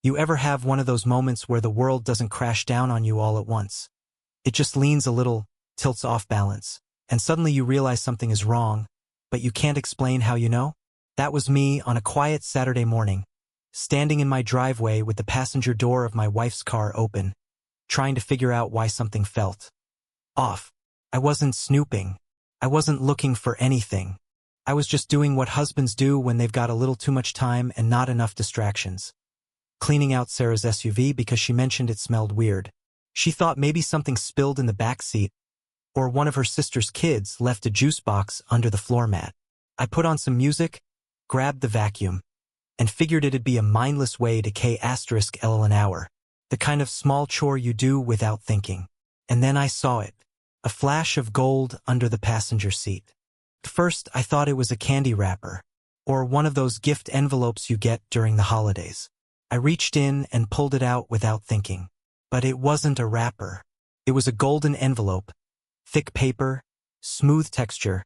You ever have one of those moments where the world doesn't crash down on you all at once? It just leans a little, tilts off balance, and suddenly you realize something is wrong, but you can't explain how you know? That was me on a quiet Saturday morning, standing in my driveway with the passenger door of my wife's car open, trying to figure out why something felt off. I wasn't snooping. I wasn't looking for anything. I was just doing what husbands do when they've got a little too much time and not enough distractions. Cleaning out Sarah's SUV because she mentioned it smelled weird. She thought maybe something spilled in the back seat, or one of her sister's kids left a juice box under the floor mat. I put on some music, grabbed the vacuum, and figured it'd be a mindless way to K*L an hour, the kind of small chore you do without thinking. And then I saw it, a flash of gold under the passenger seat. At first, I thought it was a candy wrapper, or one of those gift envelopes you get during the holidays. I reached in and pulled it out without thinking. But it wasn't a wrapper. It was a golden envelope, thick paper, smooth texture,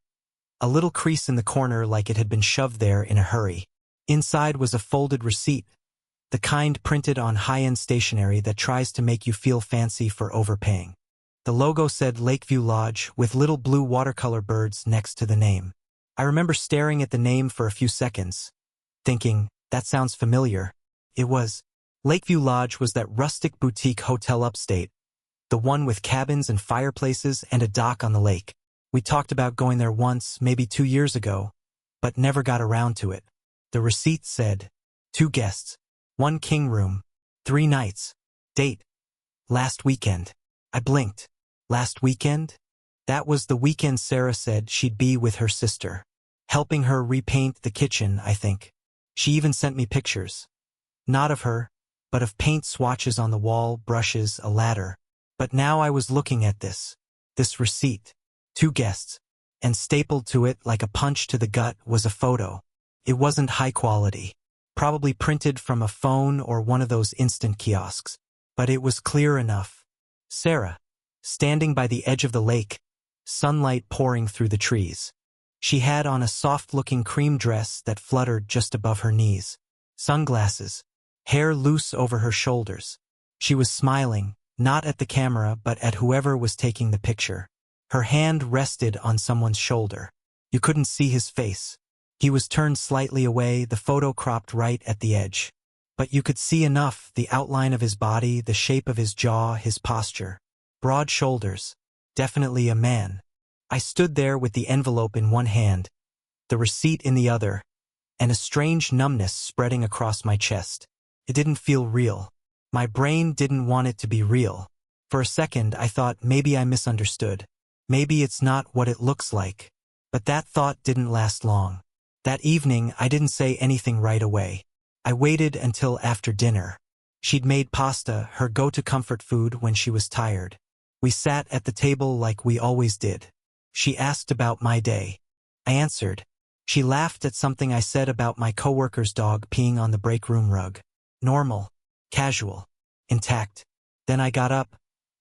a little crease in the corner like it had been shoved there in a hurry. Inside was a folded receipt, the kind printed on high-end stationery that tries to make you feel fancy for overpaying. The logo said Lakeview Lodge with little blue watercolor birds next to the name. I remember staring at the name for a few seconds, thinking, that sounds familiar. It was. Lakeview Lodge was that rustic boutique hotel upstate, the one with cabins and fireplaces and a dock on the lake. We talked about going there once, maybe 2 years ago, but never got around to it. The receipt said, 2 guests, 1 king room, 3 nights, date, last weekend. I blinked. Last weekend? That was the weekend Sarah said she'd be with her sister, helping her repaint the kitchen, I think. She even sent me pictures. Not of her, but of paint swatches on the wall, brushes, a ladder. But now I was looking at this receipt, 2 guests, and stapled to it like a punch to the gut was a photo. It wasn't high quality, probably printed from a phone or one of those instant kiosks, but it was clear enough. Sarah, standing by the edge of the lake, sunlight pouring through the trees. She had on a soft-looking cream dress that fluttered just above her knees, sunglasses, hair loose over her shoulders. She was smiling, not at the camera but at whoever was taking the picture. Her hand rested on someone's shoulder. You couldn't see his face. He was turned slightly away, the photo cropped right at the edge. But you could see enough, the outline of his body, the shape of his jaw, his posture. Broad shoulders. Definitely a man. I stood there with the envelope in one hand, the receipt in the other, and a strange numbness spreading across my chest. It didn't feel real. My brain didn't want it to be real. For a second, I thought maybe I misunderstood. Maybe it's not what it looks like. But that thought didn't last long. That evening, I didn't say anything right away. I waited until after dinner. She'd made pasta, her go-to comfort food when she was tired. We sat at the table like we always did. She asked about my day. I answered. She laughed at something I said about my coworker's dog peeing on the break room rug. Normal, casual, intact. Then I got up,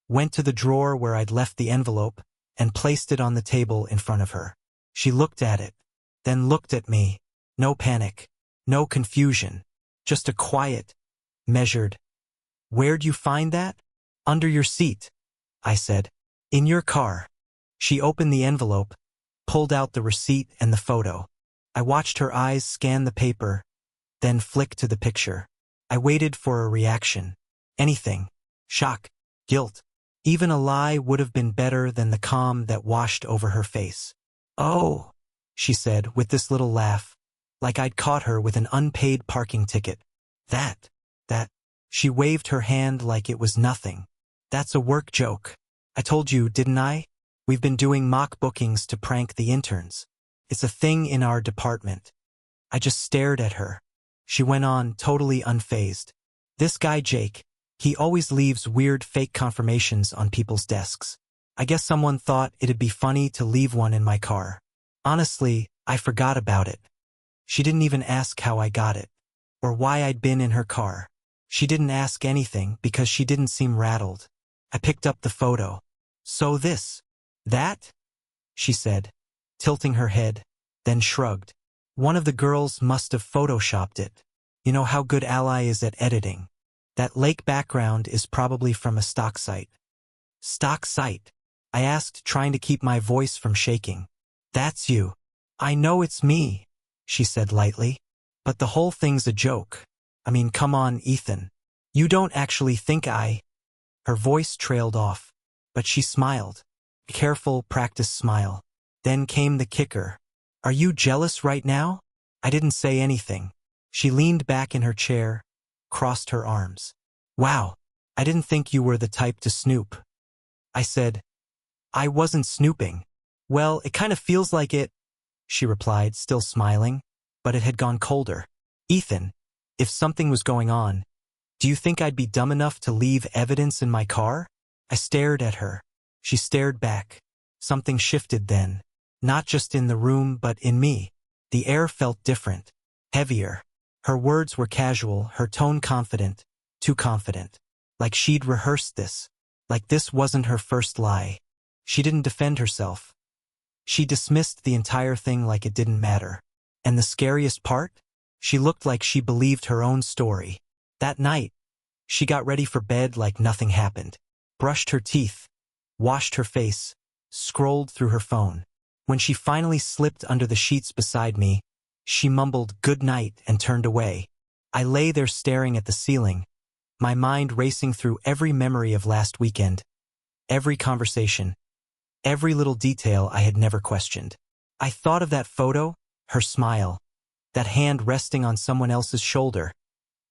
went to the drawer where I'd left the envelope, and placed it on the table in front of her. She looked at it, then looked at me. No panic, no confusion, just a quiet, measured, "Where'd you find that?" "Under your seat," I said. "In your car." She opened the envelope, pulled out the receipt and the photo. I watched her eyes scan the paper, then flick to the picture. I waited for a reaction. Anything. Shock, guilt. Even a lie would have been better than the calm that washed over her face. "Oh," she said with this little laugh, like I'd caught her with an unpaid parking ticket. That. She waved her hand like it was nothing. "That's a work joke. I told you, didn't I? We've been doing mock bookings to prank the interns. It's a thing in our department." I just stared at her. She went on, totally unfazed. "This guy Jake, he always leaves weird fake confirmations on people's desks. I guess someone thought it'd be funny to leave one in my car. Honestly, I forgot about it." She didn't even ask how I got it, or why I'd been in her car. She didn't ask anything because she didn't seem rattled. I picked up the photo. "So that?" she said, tilting her head, then shrugged. "One of the girls must have photoshopped it. You know how good Ally is at editing. That lake background is probably from a stock site. Stock site? I asked, trying to keep my voice from shaking. That's you. I know it's me, she said lightly. But the whole thing's a joke. I mean, come on, Ethan. You don't actually think I... Her voice trailed off, but she smiled. A careful, practiced smile. Then came the kicker. Are you jealous right now? I didn't say anything. She leaned back in her chair, crossed her arms. Wow, I didn't think you were the type to snoop. I said, I wasn't snooping. Well, it kind of feels like it, she replied, still smiling, but it had gone colder. Ethan, if something was going on, do you think I'd be dumb enough to leave evidence in my car? I stared at her. She stared back. Something shifted then. Not just in the room, but in me. The air felt different, heavier. Her words were casual, her tone confident, too confident. Like she'd rehearsed this. Like this wasn't her first lie. She didn't defend herself. She dismissed the entire thing like it didn't matter. And the scariest part? She looked like she believed her own story. That night, she got ready for bed like nothing happened. Brushed her teeth, washed her face, scrolled through her phone. When she finally slipped under the sheets beside me, she mumbled good night and turned away. I lay there staring at the ceiling, my mind racing through every memory of last weekend, every conversation, every little detail I had never questioned. I thought of that photo, her smile, that hand resting on someone else's shoulder,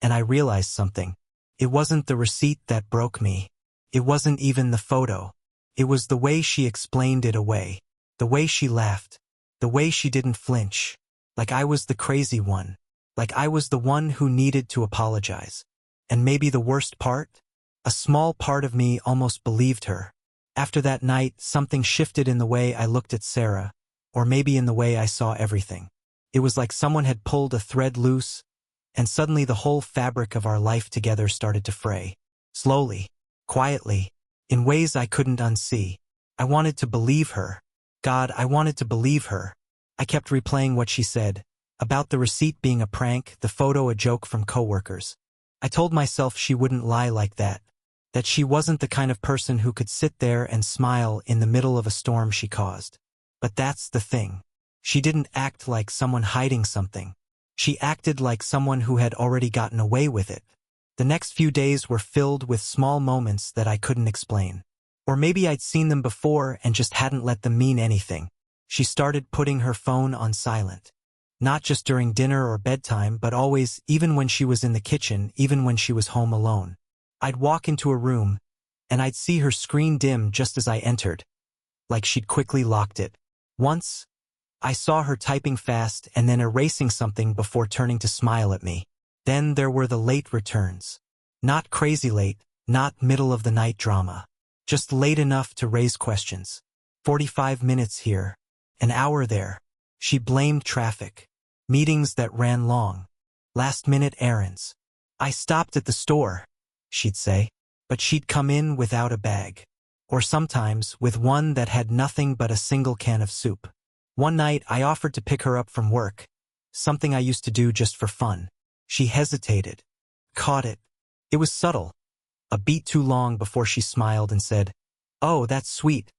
and I realized something. It wasn't the receipt that broke me. It wasn't even the photo. It was the way she explained it away. The way she laughed. The way she didn't flinch. Like I was the crazy one. Like I was the one who needed to apologize. And maybe the worst part? A small part of me almost believed her. After that night, something shifted in the way I looked at Sarah, or maybe in the way I saw everything. It was like someone had pulled a thread loose, and suddenly the whole fabric of our life together started to fray. Slowly, quietly, in ways I couldn't unsee. I wanted to believe her. God, I wanted to believe her. I kept replaying what she said, about the receipt being a prank, the photo a joke from coworkers. I told myself she wouldn't lie like that she wasn't the kind of person who could sit there and smile in the middle of a storm she caused. But that's the thing. She didn't act like someone hiding something. She acted like someone who had already gotten away with it. The next few days were filled with small moments that I couldn't explain. Or maybe I'd seen them before and just hadn't let them mean anything. She started putting her phone on silent. Not just during dinner or bedtime, but always, even when she was in the kitchen, even when she was home alone. I'd walk into a room, and I'd see her screen dim just as I entered, like she'd quickly locked it. Once, I saw her typing fast and then erasing something before turning to smile at me. Then there were the late returns. Not crazy late, not middle-of-the-night drama. Just late enough to raise questions. 45 minutes here, an hour there. She blamed traffic. Meetings that ran long. Last-minute errands. I stopped at the store, she'd say, but she'd come in without a bag. Or sometimes with one that had nothing but a single can of soup. One night I offered to pick her up from work, something I used to do just for fun. She hesitated, caught it. It was subtle, a beat too long before she smiled and said, "Oh, that's sweet,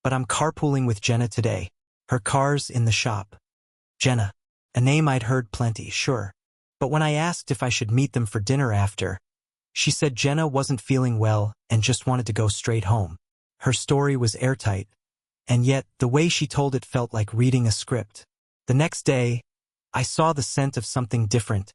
but I'm carpooling with Jenna today. Her car's in the shop." Jenna, a name I'd heard plenty, sure. But when I asked if I should meet them for dinner after, she said Jenna wasn't feeling well and just wanted to go straight home. Her story was airtight, and yet the way she told it felt like reading a script. The next day, I saw the scent of something different.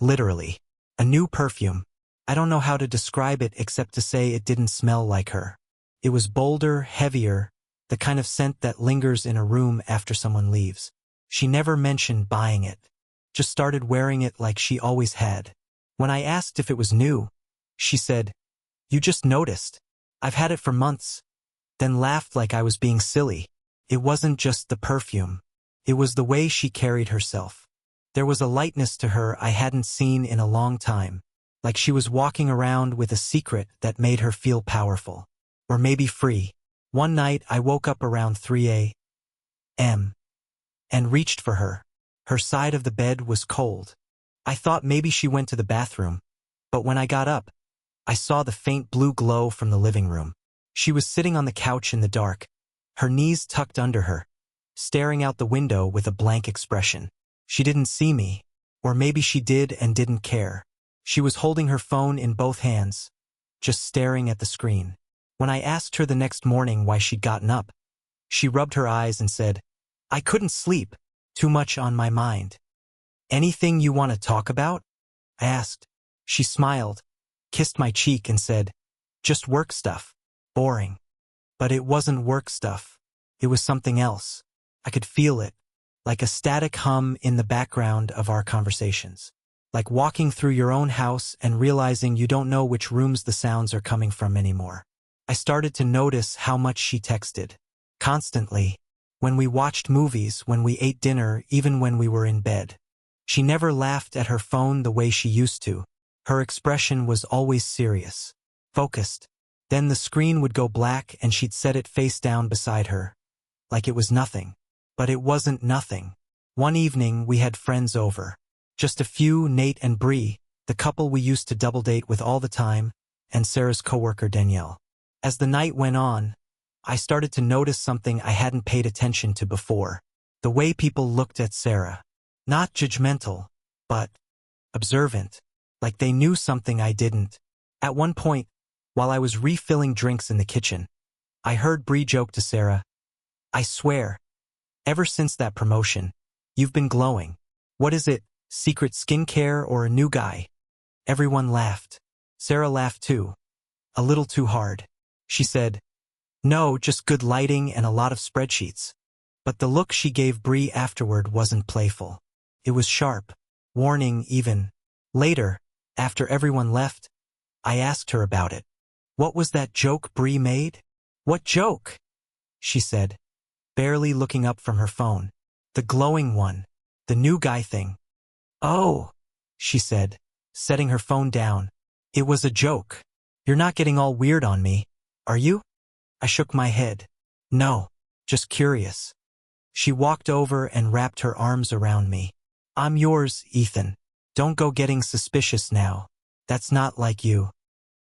Literally. A new perfume. I don't know how to describe it except to say it didn't smell like her. It was bolder, heavier, the kind of scent that lingers in a room after someone leaves. She never mentioned buying it. Just started wearing it like she always had. When I asked if it was new, she said, "You just noticed. I've had it for months." Then laughed like I was being silly. It wasn't just the perfume. It was the way she carried herself. There was a lightness to her I hadn't seen in a long time, like she was walking around with a secret that made her feel powerful. Or maybe free. One night I woke up around 3 a.m. and reached for her. Her side of the bed was cold. I thought maybe she went to the bathroom. But when I got up, I saw the faint blue glow from the living room. She was sitting on the couch in the dark, her knees tucked under her, staring out the window with a blank expression. She didn't see me, or maybe she did and didn't care. She was holding her phone in both hands, just staring at the screen. When I asked her the next morning why she'd gotten up, she rubbed her eyes and said, "I couldn't sleep, too much on my mind." "Anything you want to talk about?" I asked. She smiled, kissed my cheek and said, "Just work stuff. Boring." But it wasn't work stuff. It was something else. I could feel it, like a static hum in the background of our conversations. Like walking through your own house and realizing you don't know which rooms the sounds are coming from anymore. I started to notice how much she texted. Constantly. When we watched movies, when we ate dinner, even when we were in bed. She never laughed at her phone the way she used to. Her expression was always serious, focused. Then the screen would go black and she'd set it face down beside her, like it was nothing. But it wasn't nothing. One evening we had friends over. Just a few, Nate and Bree, the couple we used to double date with all the time, and Sarah's coworker Danielle. As the night went on, I started to notice something I hadn't paid attention to before. The way people looked at Sarah. Not judgmental, but observant. Like they knew something I didn't. At one point, while I was refilling drinks in the kitchen, I heard Bree joke to Sarah, "I swear, ever since that promotion, you've been glowing. What is it, secret skincare or a new guy?" Everyone laughed. Sarah laughed too. A little too hard. She said, "No, just good lighting and a lot of spreadsheets." But the look she gave Bree afterward wasn't playful. It was sharp, warning even. Later, after everyone left, I asked her about it. "What was that joke Bree made?" "What joke?" she said, barely looking up from her phone. "The glowing one. The new guy thing." "Oh," she said, setting her phone down. "It was a joke. You're not getting all weird on me, are you?" I shook my head. "No, just curious." She walked over and wrapped her arms around me. "I'm yours, Ethan. Don't go getting suspicious now. That's not like you."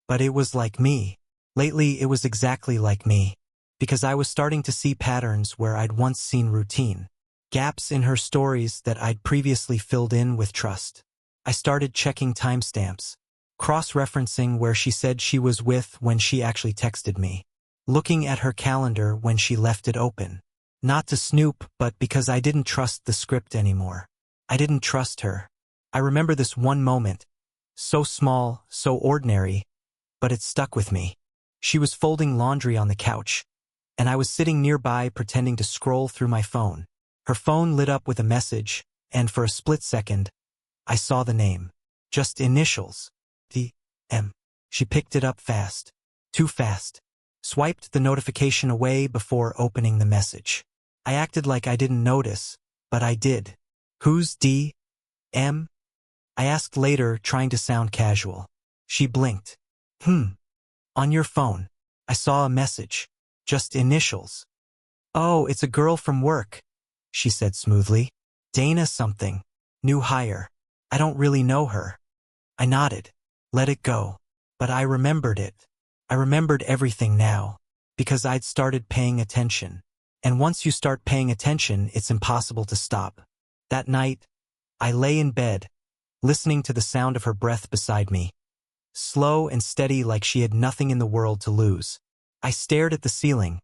But it was like me. Lately, it was exactly like me. Because I was starting to see patterns where I'd once seen routine. Gaps in her stories that I'd previously filled in with trust. I started checking timestamps. Cross-referencing where she said she was with when she actually texted me. Looking at her calendar when she left it open. Not to snoop, but because I didn't trust the script anymore. I didn't trust her. I remember this one moment. So small, so ordinary, but it stuck with me. She was folding laundry on the couch, and I was sitting nearby pretending to scroll through my phone. Her phone lit up with a message, and for a split second, I saw the name. Just initials. D.M. She picked it up fast. Too fast. Swiped the notification away before opening the message. I acted like I didn't notice, but I did. "Who's D.M.?" I asked later, trying to sound casual. She blinked. On your phone. I saw a message. Just initials." "Oh, it's a girl from work," she said smoothly. "Dana something. New hire. I don't really know her." I nodded. Let it go. But I remembered it. I remembered everything now. Because I'd started paying attention. And once you start paying attention, it's impossible to stop. That night, I lay in bed, listening to the sound of her breath beside me. Slow and steady, like she had nothing in the world to lose. I stared at the ceiling,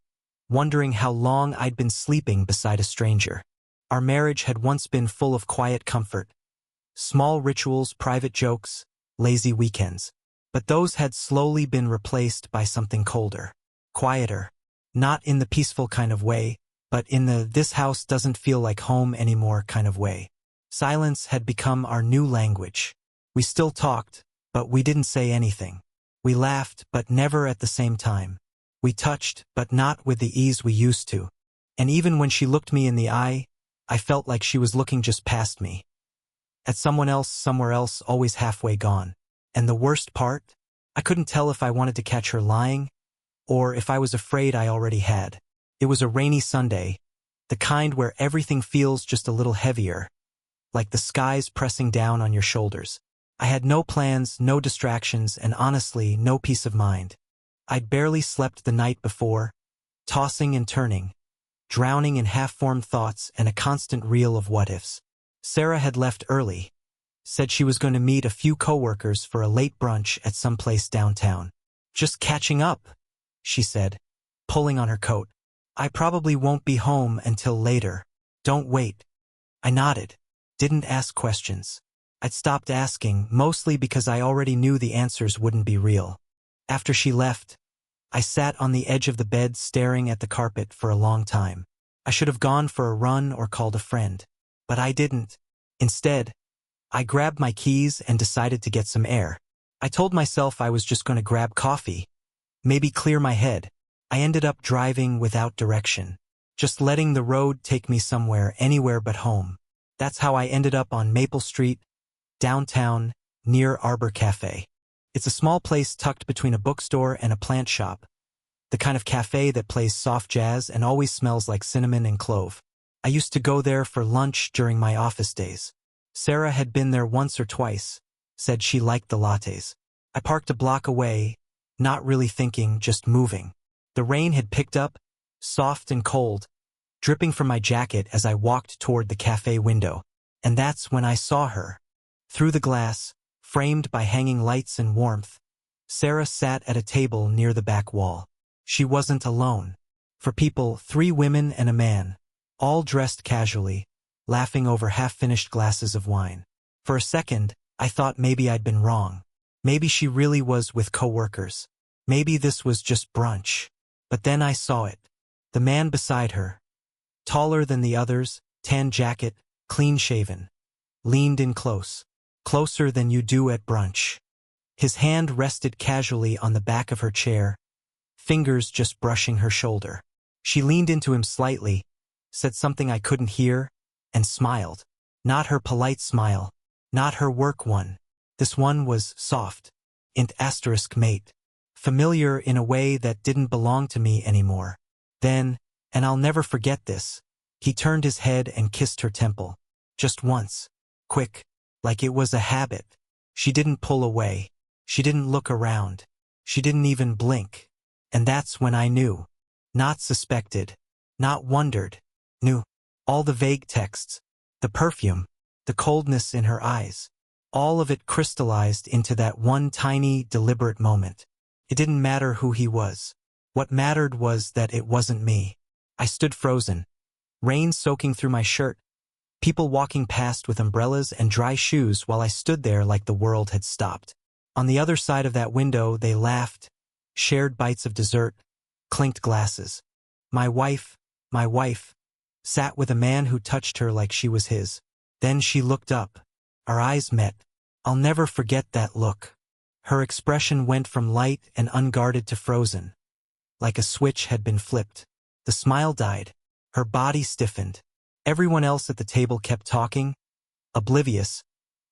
wondering how long I'd been sleeping beside a stranger. Our marriage had once been full of quiet comfort. Small rituals, private jokes, lazy weekends. But those had slowly been replaced by something colder. Quieter. Not in the peaceful kind of way, but in the "this house doesn't feel like home anymore" kind of way. Silence had become our new language. We still talked, but we didn't say anything. We laughed, but never at the same time. We touched, but not with the ease we used to. And even when she looked me in the eye, I felt like she was looking just past me. At someone else, somewhere else, always halfway gone. And the worst part? I couldn't tell if I wanted to catch her lying, or if I was afraid I already had. It was a rainy Sunday, the kind where everything feels just a little heavier, like the sky's pressing down on your shoulders. I had no plans, no distractions, and honestly, no peace of mind. I'd barely slept the night before, tossing and turning, drowning in half-formed thoughts and a constant reel of what-ifs. Sarah had left early, said she was going to meet a few coworkers for a late brunch at some place downtown. "Just catching up," she said, pulling on her coat. "I probably won't be home until later. Don't wait." I nodded, didn't ask questions. I'd stopped asking, mostly because I already knew the answers wouldn't be real. After she left, I sat on the edge of the bed staring at the carpet for a long time. I should have gone for a run or called a friend. But I didn't. Instead, I grabbed my keys and decided to get some air. I told myself I was just going to grab coffee, maybe clear my head. I ended up driving without direction, just letting the road take me somewhere, anywhere but home. That's how I ended up on Maple Street, downtown, near Arbor Cafe. It's a small place tucked between a bookstore and a plant shop, the kind of cafe that plays soft jazz and always smells like cinnamon and clove. I used to go there for lunch during my office days. Sarah had been there once or twice, said she liked the lattes. I parked a block away, not really thinking, just moving. The rain had picked up, soft and cold, dripping from my jacket as I walked toward the cafe window. And that's when I saw her. Through the glass, framed by hanging lights and warmth, Sarah sat at a table near the back wall. She wasn't alone. For people, 3 women and a man, all dressed casually, laughing over half-finished glasses of wine. For a second, I thought maybe I'd been wrong. Maybe she really was with coworkers. Maybe this was just brunch. But then I saw it. The man beside her, taller than the others, tan jacket, clean-shaven, leaned in close, closer than you do at brunch. His hand rested casually on the back of her chair, fingers just brushing her shoulder. She leaned into him slightly, said something I couldn't hear, and smiled. Not her polite smile, not her work one. This one was soft, mate, familiar in a way that didn't belong to me anymore. Then, and I'll never forget this, he turned his head and kissed her temple. Just once. Quick, like it was a habit. She didn't pull away. She didn't look around. She didn't even blink. And that's when I knew. Not suspected. Not wondered. Knew. All the vague texts, the perfume, the coldness in her eyes, all of it crystallized into that one tiny, deliberate moment. It didn't matter who he was. What mattered was that it wasn't me. I stood frozen, rain soaking through my shirt, people walking past with umbrellas and dry shoes while I stood there like the world had stopped. On the other side of that window, they laughed, shared bites of dessert, clinked glasses. My wife, sat with a man who touched her like she was his. Then she looked up. Our eyes met. I'll never forget that look. Her expression went from light and unguarded to frozen, like a switch had been flipped. The smile died. Her body stiffened. Everyone else at the table kept talking, oblivious,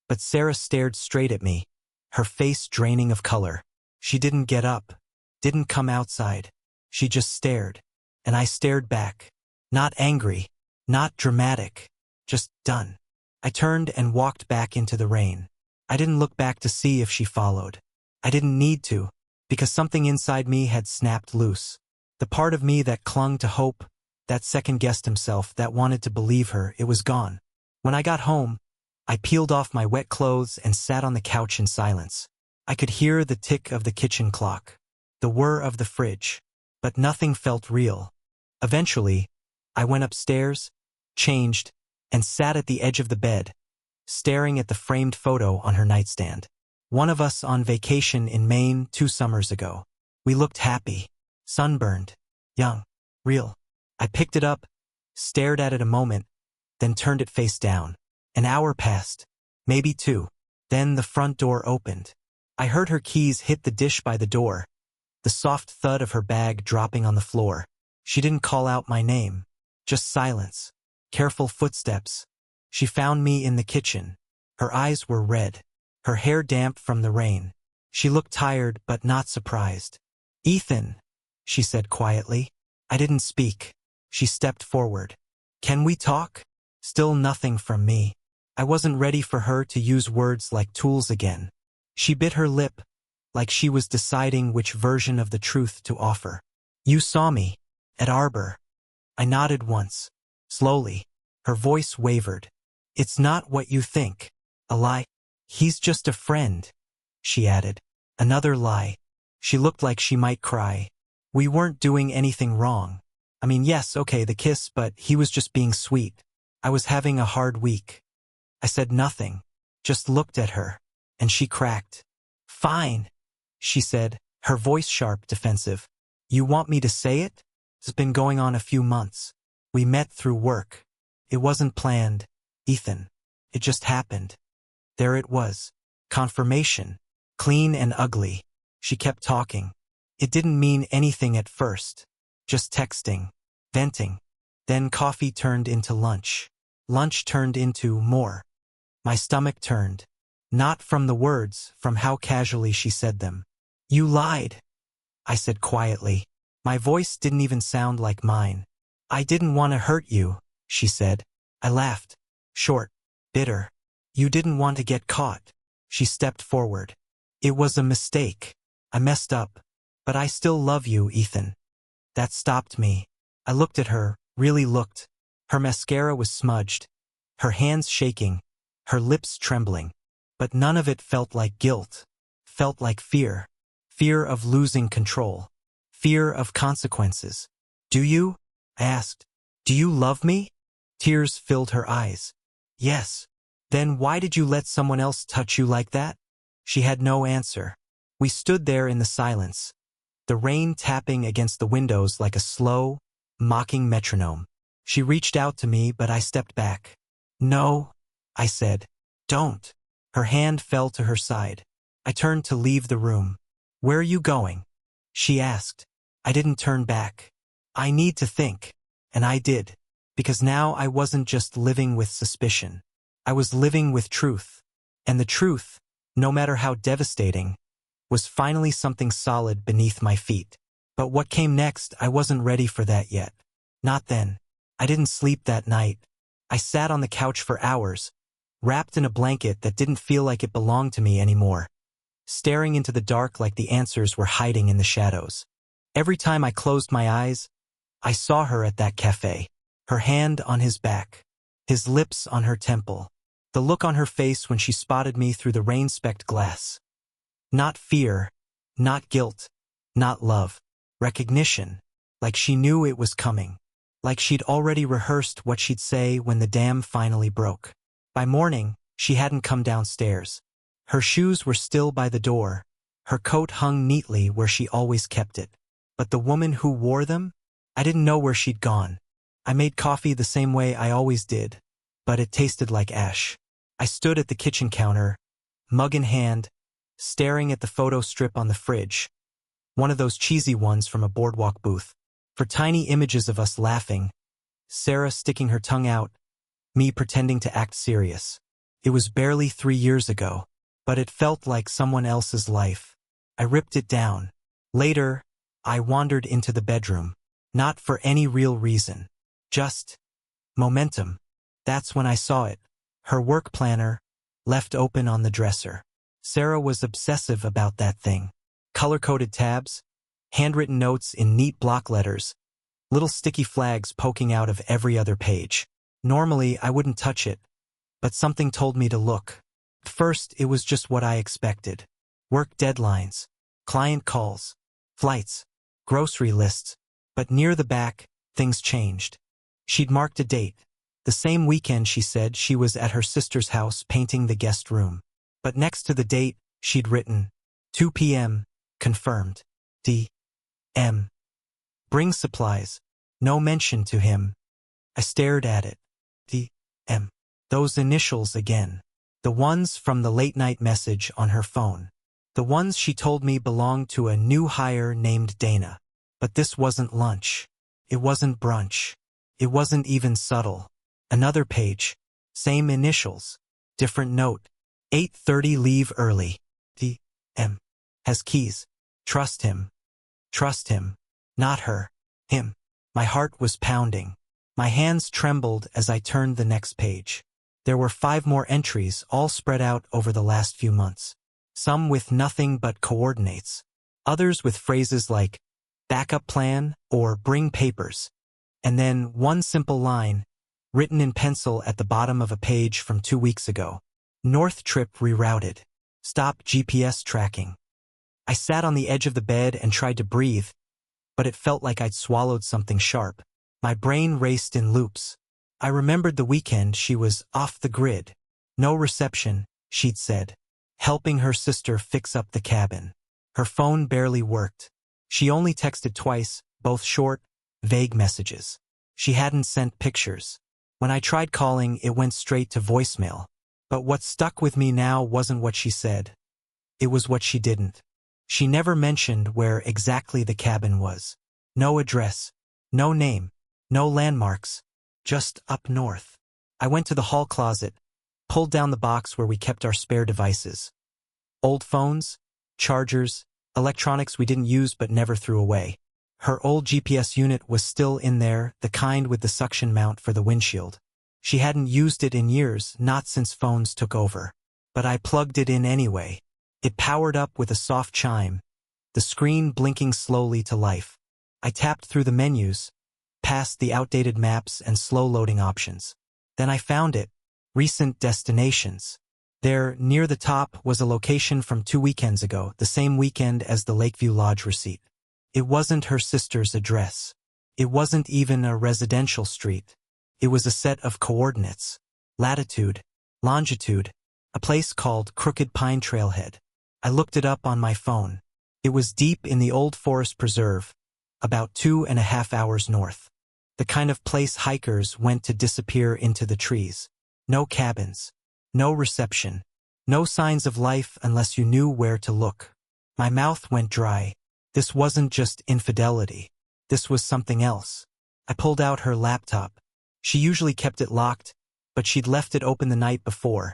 but Sarah stared straight at me, her face draining of color. She didn't get up, didn't come outside. She just stared, and I stared back. Not angry, not dramatic, just done. I turned and walked back into the rain. I didn't look back to see if she followed. I didn't need to, because something inside me had snapped loose. The part of me that clung to hope, that second-guessed himself, that wanted to believe her, it was gone. When I got home, I peeled off my wet clothes and sat on the couch in silence. I could hear the tick of the kitchen clock, the whir of the fridge, but nothing felt real. Eventually, I went upstairs, changed, and sat at the edge of the bed, staring at the framed photo on her nightstand. One of us on vacation in Maine 2 summers ago. We looked happy, sunburned, young, real. I picked it up, stared at it a moment, then turned it face down. An hour passed, maybe 2. Then the front door opened. I heard her keys hit the dish by the door, the soft thud of her bag dropping on the floor. She didn't call out my name, just silence, careful footsteps. She found me in the kitchen. Her eyes were red, her hair damp from the rain. She looked tired but not surprised. "Ethan," she said quietly. I didn't speak. She stepped forward. "Can we talk?" Still nothing from me. I wasn't ready for her to use words like tools again. She bit her lip, like she was deciding which version of the truth to offer. You saw me. At Arbor. I nodded once. Slowly. Her voice wavered. It's not what you think. A lie. He's just a friend, she added. Another lie. She looked like she might cry. We weren't doing anything wrong. I mean, yes, okay, the kiss, but he was just being sweet. I was having a hard week. I said nothing, just looked at her, and she cracked. Fine, she said, her voice sharp, defensive. You want me to say it? It's been going on a few months. We met through work. It wasn't planned, Ethan. It just happened. There it was. Confirmation. Clean and ugly. She kept talking. It didn't mean anything at first. Just texting. Venting. Then coffee turned into lunch. Lunch turned into more. My stomach turned. Not from the words, from how casually she said them. You lied, I said quietly. My voice didn't even sound like mine. I didn't want to hurt you, she said. I laughed. Short. Bitter. You didn't want to get caught. She stepped forward. It was a mistake. I messed up. But I still love you, Ethan. That stopped me. I looked at her, really looked. Her mascara was smudged. Her hands shaking. Her lips trembling. But none of it felt like guilt. Felt like fear. Fear of losing control. Fear of consequences. Do you? I asked. Do you love me? Tears filled her eyes. Yes. Then why did you let someone else touch you like that? She had no answer. We stood there in the silence, the rain tapping against the windows like a slow, mocking metronome. She reached out to me, but I stepped back. No, I said. Don't. Her hand fell to her side. I turned to leave the room. Where are you going? She asked. I didn't turn back. I need to think. And I did. Because now I wasn't just living with suspicion. I was living with truth. And the truth, no matter how devastating, was finally something solid beneath my feet. But what came next, I wasn't ready for that yet. Not then. I didn't sleep that night. I sat on the couch for hours, wrapped in a blanket that didn't feel like it belonged to me anymore, staring into the dark like the answers were hiding in the shadows. Every time I closed my eyes, I saw her at that cafe, her hand on his back, his lips on her temple, the look on her face when she spotted me through the rain-specked glass. Not fear, not guilt, not love. Recognition, like she knew it was coming, like she'd already rehearsed what she'd say when the dam finally broke. By morning, she hadn't come downstairs. Her shoes were still by the door, her coat hung neatly where she always kept it. But the woman who wore them? I didn't know where she'd gone. I made coffee the same way I always did, but it tasted like ash. I stood at the kitchen counter, mug in hand, staring at the photo strip on the fridge, one of those cheesy ones from a boardwalk booth, for tiny images of us laughing, Sarah sticking her tongue out, me pretending to act serious. It was barely 3 years ago, but it felt like someone else's life. I ripped it down. Later, I wandered into the bedroom, not for any real reason, just momentum. That's when I saw it, her work planner, left open on the dresser. Sarah was obsessive about that thing. Color-coded tabs, handwritten notes in neat block letters, little sticky flags poking out of every other page. Normally, I wouldn't touch it, but something told me to look. At first, it was just what I expected. Work deadlines, client calls, flights, grocery lists, but near the back, things changed. She'd marked a date. The same weekend, she said, she was at her sister's house painting the guest room. But next to the date, she'd written, 2 p.m., confirmed. D.M. Bring supplies. No mention to him. I stared at it. D.M. Those initials again. The ones from the late-night message on her phone. The ones she told me belonged to a new hire named Dana. But this wasn't lunch. It wasn't brunch. It wasn't even subtle. Another page. Same initials. Different note. 8:30 leave early. D.M. Has keys. Trust him. Trust him. Not her. Him. My heart was pounding. My hands trembled as I turned the next page. There were 5 more entries, all spread out over the last few months. Some with nothing but coordinates. Others with phrases like, backup plan, or bring papers. And then one simple line, written in pencil at the bottom of a page from 2 weeks ago. North trip rerouted. Stop GPS tracking. I sat on the edge of the bed and tried to breathe, but it felt like I'd swallowed something sharp. My brain raced in loops. I remembered the weekend she was off the grid. No reception, she'd said. Helping her sister fix up the cabin. Her phone barely worked. She only texted twice, both short, vague messages. She hadn't sent pictures. When I tried calling, it went straight to voicemail. But what stuck with me now wasn't what she said. It was what she didn't. She never mentioned where exactly the cabin was. No address, no name, no landmarks, just up north. I went to the hall closet, pulled down the box where we kept our spare devices. Old phones, chargers, electronics we didn't use but never threw away. Her old GPS unit was still in there, the kind with the suction mount for the windshield. She hadn't used it in years, not since phones took over. But I plugged it in anyway. It powered up with a soft chime, the screen blinking slowly to life. I tapped through the menus, past the outdated maps and slow-loading options. Then I found it, recent destinations. There, near the top, was a location from 2 weekends ago, the same weekend as the Lakeview Lodge receipt. It wasn't her sister's address. It wasn't even a residential street. It was a set of coordinates. Latitude, longitude, a place called Crooked Pine Trailhead. I looked it up on my phone. It was deep in the old forest preserve, about 2.5 hours north. The kind of place hikers went to disappear into the trees. No cabins, no reception, no signs of life unless you knew where to look. My mouth went dry. This wasn't just infidelity. This was something else. I pulled out her laptop. She usually kept it locked, but she'd left it open the night before.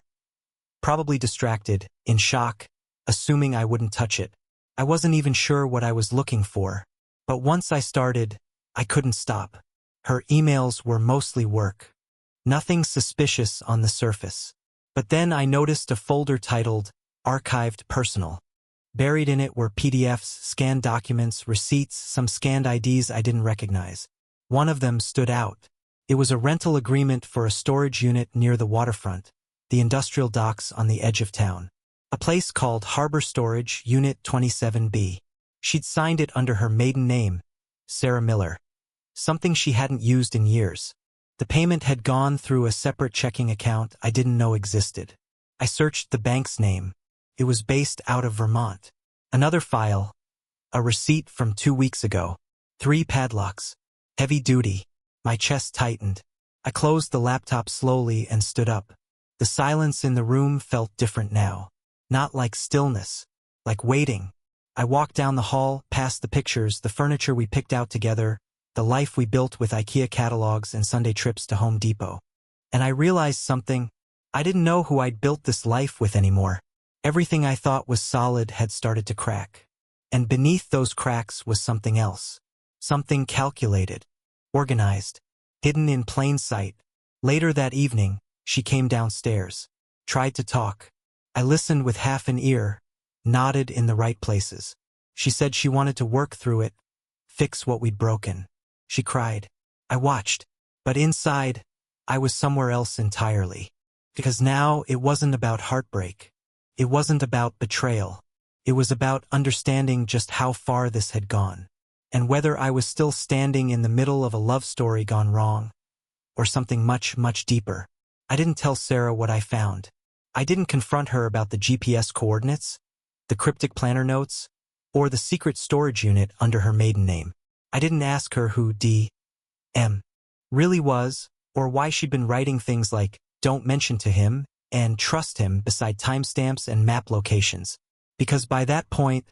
Probably distracted, in shock, assuming I wouldn't touch it. I wasn't even sure what I was looking for. But once I started, I couldn't stop. Her emails were mostly work. Nothing suspicious on the surface. But then I noticed a folder titled, Archived Personal. Buried in it were PDFs, scanned documents, receipts, some scanned IDs I didn't recognize. One of them stood out. It was a rental agreement for a storage unit near the waterfront, the industrial docks on the edge of town. A place called Harbor Storage, Unit 27B. She'd signed it under her maiden name, Sarah Miller. Something she hadn't used in years. The payment had gone through a separate checking account I didn't know existed. I searched the bank's name. It was based out of Vermont. Another file, a receipt from 2 weeks ago. 3 padlocks. Heavy duty. My chest tightened. I closed the laptop slowly and stood up. The silence in the room felt different now. Not like stillness, like waiting. I walked down the hall, past the pictures, the furniture we picked out together, the life we built with IKEA catalogs and Sunday trips to Home Depot. And I realized something. I didn't know who I'd built this life with anymore. Everything I thought was solid had started to crack. And beneath those cracks was something else. Something calculated, organized, hidden in plain sight. Later that evening, she came downstairs, tried to talk. I listened with half an ear, nodded in the right places. She said she wanted to work through it, fix what we'd broken. She cried. I watched. But inside, I was somewhere else entirely. Because now it wasn't about heartbreak. It wasn't about betrayal. It was about understanding just how far this had gone. And whether I was still standing in the middle of a love story gone wrong, or something much, much deeper. I didn't tell Sarah what I found. I didn't confront her about the GPS coordinates, the cryptic planner notes, or the secret storage unit under her maiden name. I didn't ask her who D.M. really was, or why she'd been writing things like, don't mention to him, and trust him beside timestamps and map locations. Because by that point,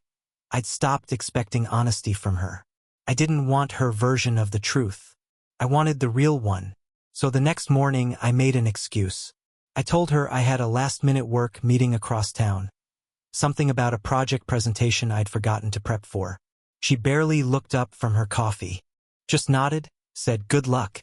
I'd stopped expecting honesty from her. I didn't want her version of the truth. I wanted the real one. So the next morning, I made an excuse. I told her I had a last-minute work meeting across town. Something about a project presentation I'd forgotten to prep for. She barely looked up from her coffee. Just nodded, said good luck,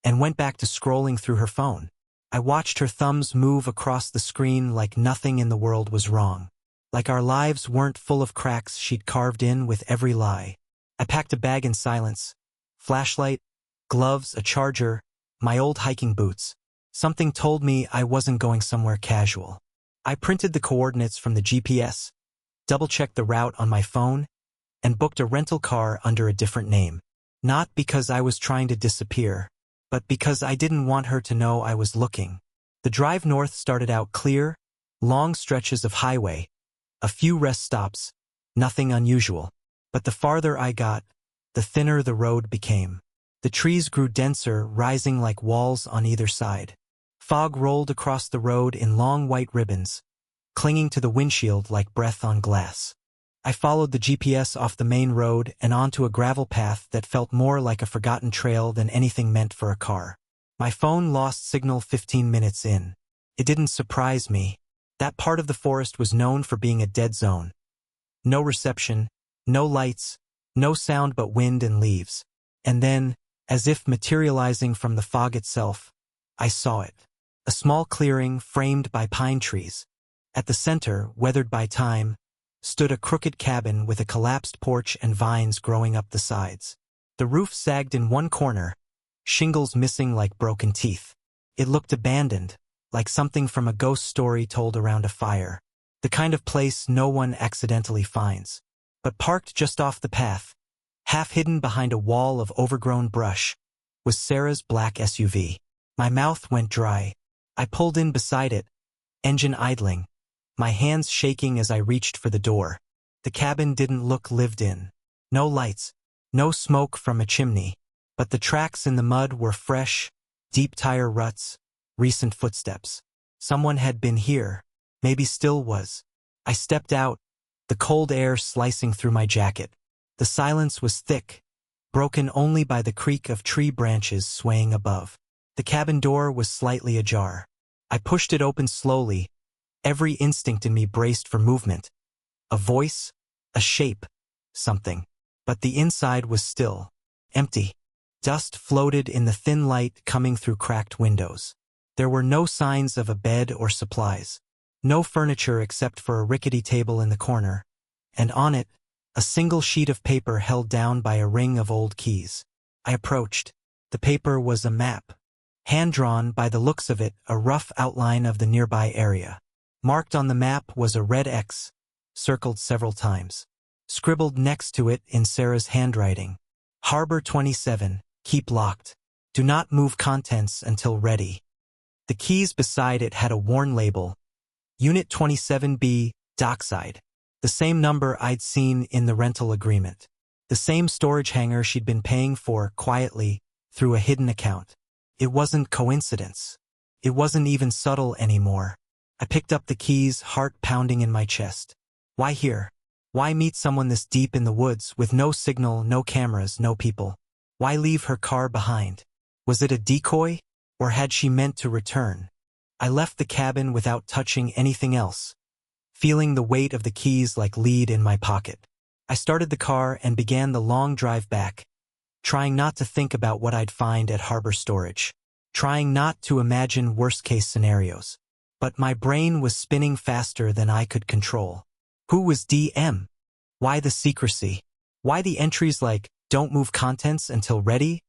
and went back to scrolling through her phone. I watched her thumbs move across the screen like nothing in the world was wrong. Like our lives weren't full of cracks she'd carved in with every lie. I packed a bag in silence. Flashlight, gloves, a charger, my old hiking boots. Something told me I wasn't going somewhere casual. I printed the coordinates from the GPS, double-checked the route on my phone, and booked a rental car under a different name. Not because I was trying to disappear, but because I didn't want her to know I was looking. The drive north started out clear, long stretches of highway, a few rest stops, nothing unusual. But the farther I got, the thinner the road became. The trees grew denser, rising like walls on either side. Fog rolled across the road in long white ribbons, clinging to the windshield like breath on glass. I followed the GPS off the main road and onto a gravel path that felt more like a forgotten trail than anything meant for a car. My phone lost signal 15 minutes in. It didn't surprise me. That part of the forest was known for being a dead zone. No reception, no lights, no sound but wind and leaves. And then, as if materializing from the fog itself, I saw it. A small clearing framed by pine trees. At the center, weathered by time, stood a crooked cabin with a collapsed porch and vines growing up the sides. The roof sagged in one corner, shingles missing like broken teeth. It looked abandoned, like something from a ghost story told around a fire. The kind of place no one accidentally finds. But parked just off the path, half hidden behind a wall of overgrown brush, was Sarah's black SUV. My mouth went dry. I pulled in beside it, engine idling, my hands shaking as I reached for the door. The cabin didn't look lived in. No lights, no smoke from a chimney, but the tracks in the mud were fresh, deep tire ruts, recent footsteps. Someone had been here, maybe still was. I stepped out, the cold air slicing through my jacket. The silence was thick, broken only by the creak of tree branches swaying above. The cabin door was slightly ajar. I pushed it open slowly, every instinct in me braced for movement. A voice, a shape, something. But the inside was still, empty. Dust floated in the thin light coming through cracked windows. There were no signs of a bed or supplies. No furniture except for a rickety table in the corner, and on it, a single sheet of paper held down by a ring of old keys. I approached. The paper was a map. Hand-drawn, by the looks of it, a rough outline of the nearby area. Marked on the map was a red X, circled several times. Scribbled next to it in Sarah's handwriting. Harbor 27, keep locked. Do not move contents until ready. The keys beside it had a worn label. Unit 27B, dockside. The same number I'd seen in the rental agreement. The same storage hangar she'd been paying for quietly through a hidden account. It wasn't coincidence. It wasn't even subtle anymore. I picked up the keys, heart pounding in my chest. Why here? Why meet someone this deep in the woods with no signal, no cameras, no people? Why leave her car behind? Was it a decoy? Or had she meant to return? I left the cabin without touching anything else, feeling the weight of the keys like lead in my pocket. I started the car and began the long drive back, trying not to think about what I'd find at Harbor Storage, trying not to imagine worst-case scenarios. But my brain was spinning faster than I could control. Who was DM? Why the secrecy? Why the entries like, don't move contents until ready,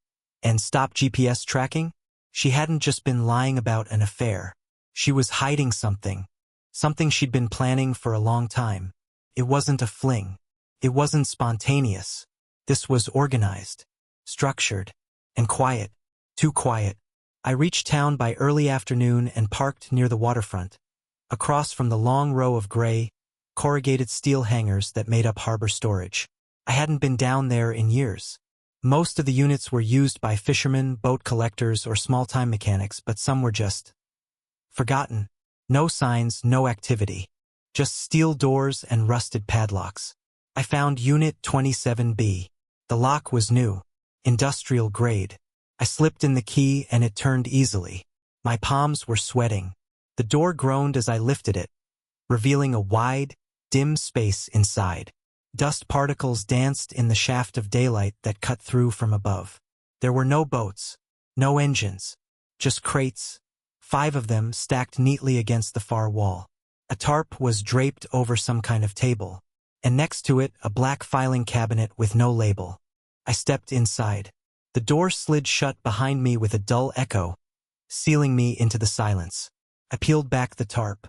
and stop GPS tracking? She hadn't just been lying about an affair. She was hiding something. Something she'd been planning for a long time. It wasn't a fling. It wasn't spontaneous. This was organized, structured, and quiet. Too quiet. I reached town by early afternoon and parked near the waterfront, across from the long row of gray, corrugated steel hangars that made up Harbor Storage. I hadn't been down there in years. Most of the units were used by fishermen, boat collectors, or small-time mechanics, but some were just forgotten. No signs, no activity. Just steel doors and rusted padlocks. I found Unit 27B. The lock was new, industrial grade. I slipped in the key and it turned easily. My palms were sweating. The door groaned as I lifted it, revealing a wide, dim space inside. Dust particles danced in the shaft of daylight that cut through from above. There were no boats, no engines, just crates, 5 of them stacked neatly against the far wall. A tarp was draped over some kind of table, and next to it a black filing cabinet with no label. I stepped inside. The door slid shut behind me with a dull echo, sealing me into the silence. I peeled back the tarp.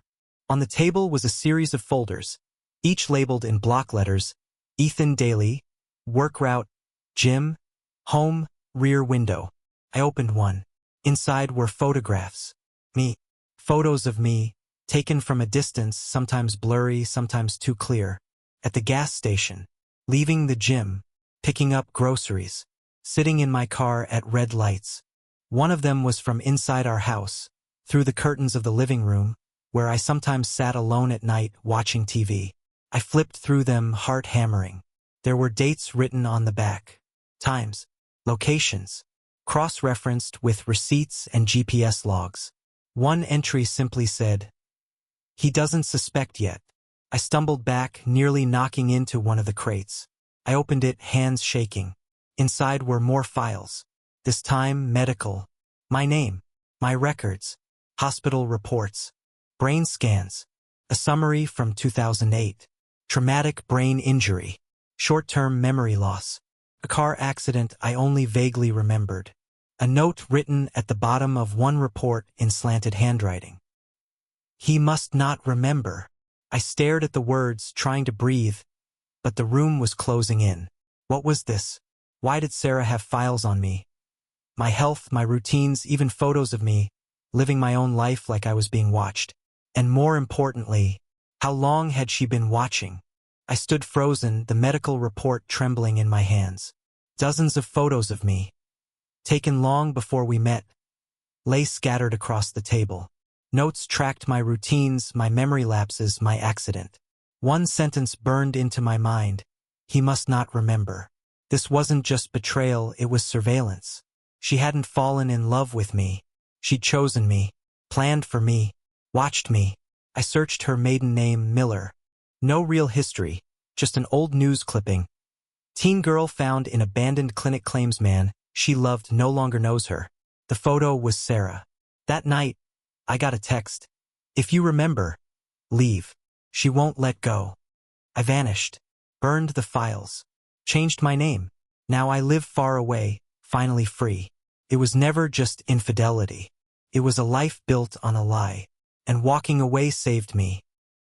On the table was a series of folders, each labeled in block letters: Ethan Daly, Work Route, Gym, Home, Rear Window. I opened one. Inside were photographs. Me. Photos of me, taken from a distance, sometimes blurry, sometimes too clear. At the gas station, leaving the gym, picking up groceries, sitting in my car at red lights. One of them was from inside our house, through the curtains of the living room, where I sometimes sat alone at night watching TV. I flipped through them, heart hammering. There were dates written on the back, times, locations, cross-referenced with receipts and GPS logs. One entry simply said, "He doesn't suspect yet." I stumbled back, nearly knocking into one of the crates. I opened it, hands shaking. Inside were more files. This time, medical. My name, my records, hospital reports, brain scans, a summary from 2008, traumatic brain injury, short-term memory loss, a car accident I only vaguely remembered, a note written at the bottom of one report in slanted handwriting. He must not remember. I stared at the words, trying to breathe, but the room was closing in. What was this? Why did Sarah have files on me? My health, my routines, even photos of me, living my own life like I was being watched. And more importantly, how long had she been watching? I stood frozen, the medical report trembling in my hands. Dozens of photos of me, taken long before we met, lay scattered across the table. Notes tracked my routines, my memory lapses, my accident. One sentence burned into my mind: he must not remember. This wasn't just betrayal, it was surveillance. She hadn't fallen in love with me. She'd chosen me, planned for me, watched me. I searched her maiden name, Miller. No real history, just an old news clipping. Teen girl found in abandoned clinic claims man she loved no longer knows her. The photo was Sarah. That night, I got a text. "If you remember, leave. She won't let go." I vanished, burned the files, changed my name. Now I live far away, finally free. It was never just infidelity. It was a life built on a lie. And walking away saved me.